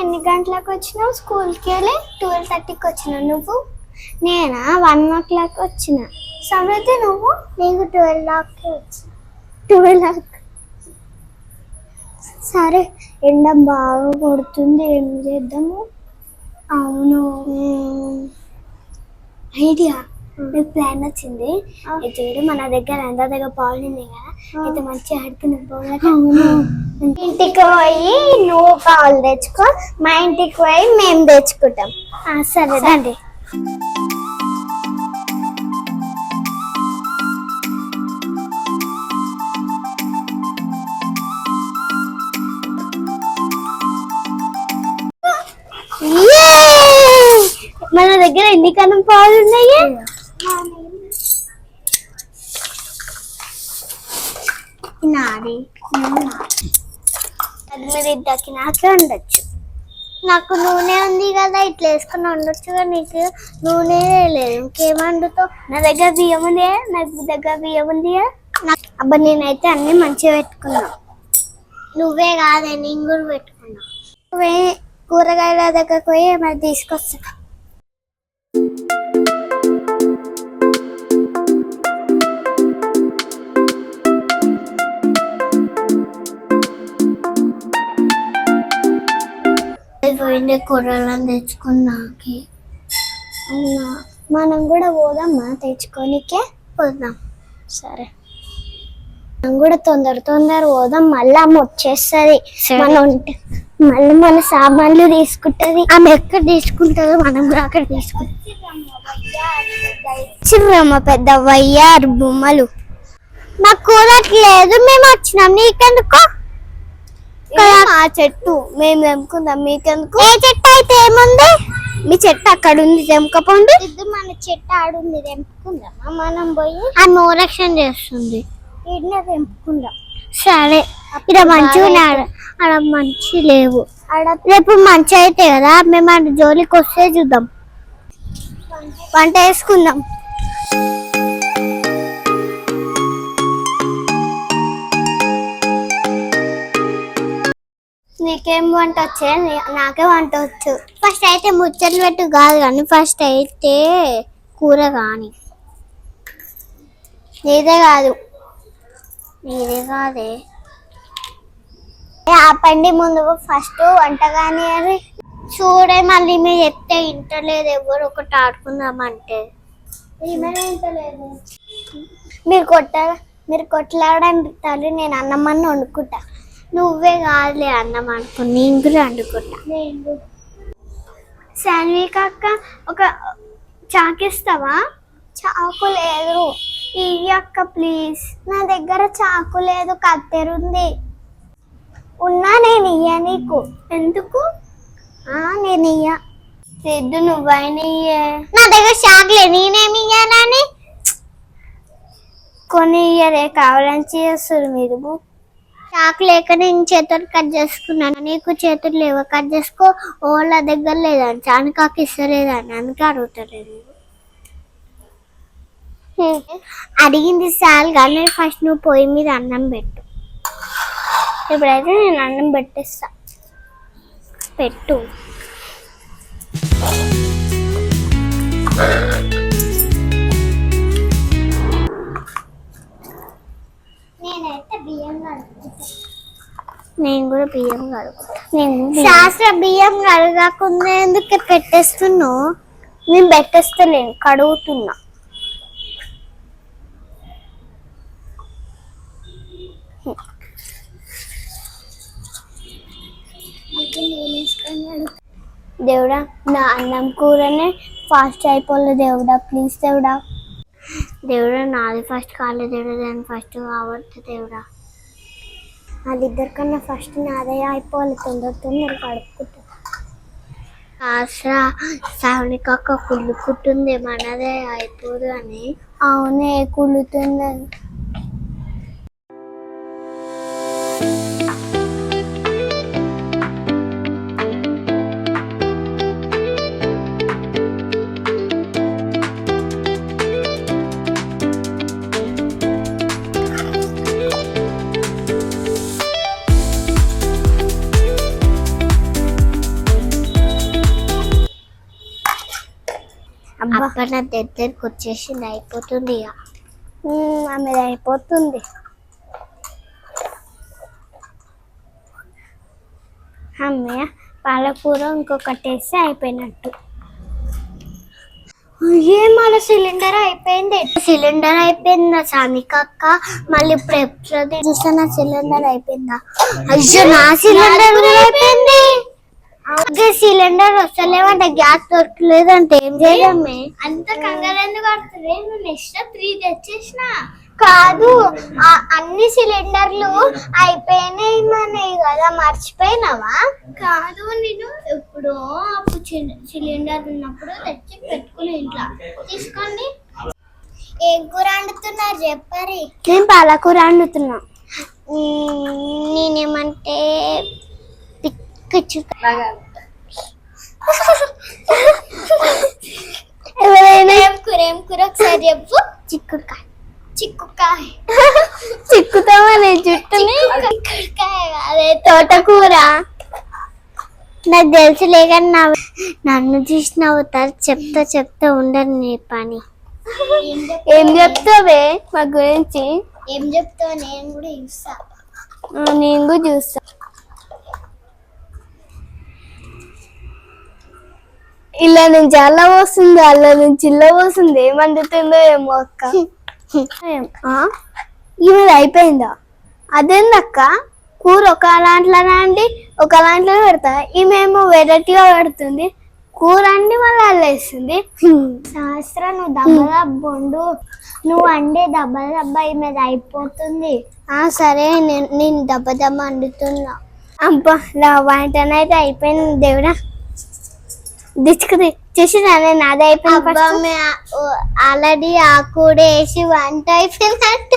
ఎన్ని గంటలకు వచ్చినావు స్కూల్కి వెళ్ళి? 12:30కి వచ్చినావు. నువ్వు? నేనా 1 o'clock వచ్చిన. సమృద్ధి నువ్వు? నీకు 12 వచ్చిన. 12. సరే, ఎండ బాగా కొడుతుంది, ఏం చేద్దాము? అవును, ఐడియా, మీకు ప్లాన్ వచ్చింది. చూడు, మన దగ్గర అందరి దగ్గర బాల్ ఉంది కదా, అయితే మంచిగా ఆడుకున్నాం బాల్. ఇంటికి పోయి నువ్వు బాల్ తెచ్చుకో, మా ఇంటికి పోయి మేము తెచ్చుకుంటాం. సరే రండి. మన దగ్గర ఎన్ని కనం పాలు ఉన్నాయి? నాది అది మీరు ఇద్దరికి నాకే ఉండొచ్చు. నాకు నూనె ఉంది కదా, ఇట్లా వేసుకుని ఉండొచ్చుగా. నీకు నూనె లేదు, ఇంకేం వండుతావు? నా దగ్గర బియ్యం ఉంది, నాకు దగ్గర బియ్యం ఉంది. అబ్బా, నేనైతే అన్ని మంచిగా పెట్టుకున్నా. నువ్వే కాదే, నేను కూడా పెట్టుకున్నా. నువ్వే కూరగాయల దగ్గరకు పోయి మరి తీసుకొస్తా. పోయిండే కూరలను తెచ్చుకున్నాకి. అవునా, మనం కూడా పోదామా తెచ్చుకోనికే? పోదాం. సరే, మనం కూడా తొందర పోదాం, మళ్ళీ ఆమె వచ్చేస్తుంది. మళ్ళీ మన సామాన్లు తీసుకుంటది. ఆమె ఎక్కడ తీసుకుంటుందో మనం కూడా అక్కడ తీసుకుంటాం. చిన్నమ్మ పెద్ద వయ్యారు బొమ్మలు. మాకు కూరట్లేదు, మేము వచ్చినాం. నీకెందుకు? ఆ చెట్టు మేము తెంపుకుందాం, మీకెందుకు? ఏ చెట్టు అయితే ఏముంది? మీ చెట్టు అక్కడ ఉంది, తెంపకండి. మన చెట్టు ఆడుంది, తెంపుకుందామా? మనం పోయి ఆ మోరక్షన్ చేస్తుంది, ఇడ్నే తెంపుకుందాం. సరే, ఇక్కడ మంచిగా ఉన్నాడు, అక్కడ మంచి లేవు. రేపు మంచి అయితే కదా, మేము అక్కడ జోలికి వస్తే చూద్దాం. వంట వేసుకుందాం. నీకేం వంట వచ్చే? నాకే వంట వచ్చు. ఫస్ట్ అయితే ముచ్చట్లు పెట్టు కాదు కానీ, ఫస్ట్ అయితే కూర కానీ. నీదే కాదు. నీదే కాదే. ఆపండి, ముందు ఫస్ట్ వంట కానీ. అని చూడే, మళ్ళీ మీరు చెప్తే ఇంటలేదు. ఎవరు ఒకటి ఆడుకుందామంటే ఇంటలేదు. మీరు కొట్లాడండి తల్లి, నేను అన్నమని వండుకుంటా. నువ్వే కాదులే అన్నం అనుకో, నేను కూడా వండుకుంటా. శాన్విక అక్క, ఒక చాకిస్తావా? చాకు లేదు. ఈ అక్క ప్లీజ్. నా దగ్గర చాకు లేదు, కత్తెరుంది. ఉన్నా నేను ఇయ్య నీకు. ఎందుకు? నేను ఇయ్య. సిద్ధు, నువ్వైనా ఇయ్యే. నా దగ్గర చాకులే, నేనేమి ఇయ్యాలని. కొన్ని ఇయ్యరే, కావాలని చేస్తారు మీరు. చాకు లేక నేను చేతులు కట్ చేసుకున్నాను, నీకు చేతులు లేవు, కట్ చేసుకో. వాళ్ళ దగ్గర లేదని చానకాకి ఇస్తలేదని అందుకే అడుగుతలేదు. అడిగింది చాలు కానీ ఫస్ట్ నువ్వు పొయ్యి మీద అన్నం పెట్టు. ఇప్పుడైతే నేను అన్నం పెట్టేస్తా. పెట్టు. నేనైతే బియ్యం కడుగుతా. నేను కూడా బియ్యం కడుగుతా. శాస్త్ర బియ్యం కడగకుండా ఎందుకు పెట్టేస్తున్నావు? నేను పెట్టేస్తలేను, కడుగుతున్నా. దేవుడా, నా అన్నం కూరనే ఫాస్ట్ అయిపోలే దేవుడా, ప్లీజ్ దేవుడా. దేవుడా, నాది ఫస్ట్ కాలేదు దేవుడా, దాన్ని ఫస్ట్ కావద్దు దేవుడా. వాళ్ళిద్దరికన్నా ఫస్ట్ నాదే అయిపోవాలి, తొందర కడుక్కుంటా. ఆసరా సావనికక్క కుళ్ళుకుంటుంది, మనదే అయిపోదు అని. అవునే, కుళ్ళుతుంది. అబ్బా నా దగ్గరకు వచ్చేసింది, అయిపోతుంది ఇక. ఆమె అయిపోతుంది. అమ్మయ్య, పాలకూర ఇంకొకటి వేస్తే అయిపోయినట్టు. ఏం మళ్ళీ సిలిండర్ అయిపోయింది. సిలిండర్ అయిపోయిందా సానిక అక్క? మళ్ళీ ఇప్పుడు ఎప్పుడు చూస్తే నా సిలిండర్ అయిపోయిందా? అయ్యో నా సిలిండర్ కూడా అయిపోయింది. సిలిండర్ వస్తలేమంటే గ్యాస్ దొరకలేదంటే ఏం చేయడమే? అంత కంగారు ఎందుకు పడుతుంది? నువ్వు నెక్స్ట్ 3 తెచ్చేసిన. కాదు, అన్ని సిలిండర్లు అయిపోయినాయి మనవి కదా, మర్చిపోయినావా? కాదు, నేను ఎప్పుడో అప్పుడు సిలిండర్ ఉన్నప్పుడు తెచ్చి పెట్టుకుని ఇంట్లో తీసుకోండి. ఏం కూర వండుతున్నారు చెప్పరి? నేను పాలకూర వండుతున్నా. నేనేమంటే పిచ్చి ఎవరైనా ఏం కూర ఒకసారి చెప్పు. చిక్కుడుకాయ. చిక్కుకాయ చిక్కుతామని జుట్టుని. అదే తోటకూర. నాకు తెలుసు లేకని నన్ను చూసి నవ్వుతారు. చెప్తా ఉండరు నీ పని. ఏం చెప్తావే మా గురించి? ఏం చెప్తావు? నేను కూడా చూస్తా. నేను కూడా చూస్తా. ఇలా నుంచి అల్ల పోస్తుంది, అల్ల నుంచి ఇల్ల పోస్తుంది. ఏమందుతుందో ఏమో అక్క. ఈమె అయిపోయిందా? అదేందక్క, కూర ఒక దాంట్లోనే అండి ఒక దాంట్లో పెడతా, ఈమెమో వెరైటీగా పెడుతుంది. కూర అండి మళ్ళీ అల్లేస్తుంది. శాస్త్ర నువ్వు దెబ్బ నువ్వు అండే దెబ్బ మీద అయిపోతుంది. సరే నేను దెబ్బ అండుతున్నా. అబ్బా, నా వంటనైతే అయిపోయింది. దేవుడా దిచ్చుకుది చూసినా, నేను అదే అయిపోయింది. ఆల్రెడీ ఆ కూడ వేసి వంట అయిపోయినట్టు.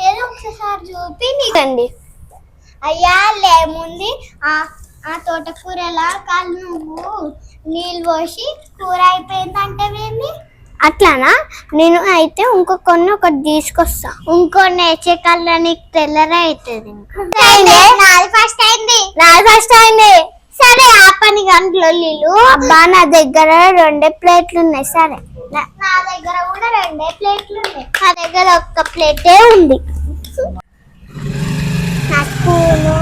ఏదో ఒకసారి చూపి నీకండి. అయ్యా లేముంది, ఆ తోటకూరలా కాలు నువ్వు నీళ్ళు పోసి కూర అయిపోయిందంటే అట్లానా? నేను అయితే ఇంకొన్ని ఒకటి తీసుకొస్తా. ఇంకొన్ని వేసే కల్లా నీకు తెల్లరే అవుతుంది. ఫస్ట్ అయింది. సరే ఆ పని గంటలో నీళ్ళు. అబ్బా, నా దగ్గర 2 ప్లేట్లు ఉన్నాయి. సరే, నా దగ్గర కూడా 2 ప్లేట్లు ఉన్నాయి. నా దగ్గర 1 ప్లేటే ఉంది. నా స్కూలు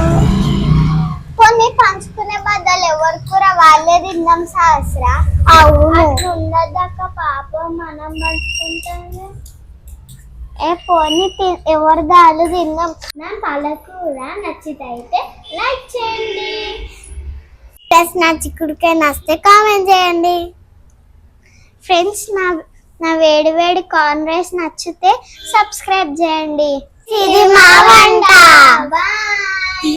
కొన్ని పంచుకునే బద్దలు ఎవరి కూర వాళ్ళే తిందాం సహస్ర. అవును, ఉండదాక పాపం మనం పంచుకుంటాము. పోనీ ఎవరి దాళ్ళు తిందాం. నా పాలకూర నచ్చితే లైక్ చేయండి. ప్లస్ నా చిక్కుడుకాయ నచ్చితే కామెంట్ చేయండి. ఫ్రెండ్స్, నా వేడి కార్న్ రైస్ నచ్చితే సబ్స్క్రైబ్ చేయండి. ఇది మా వంట.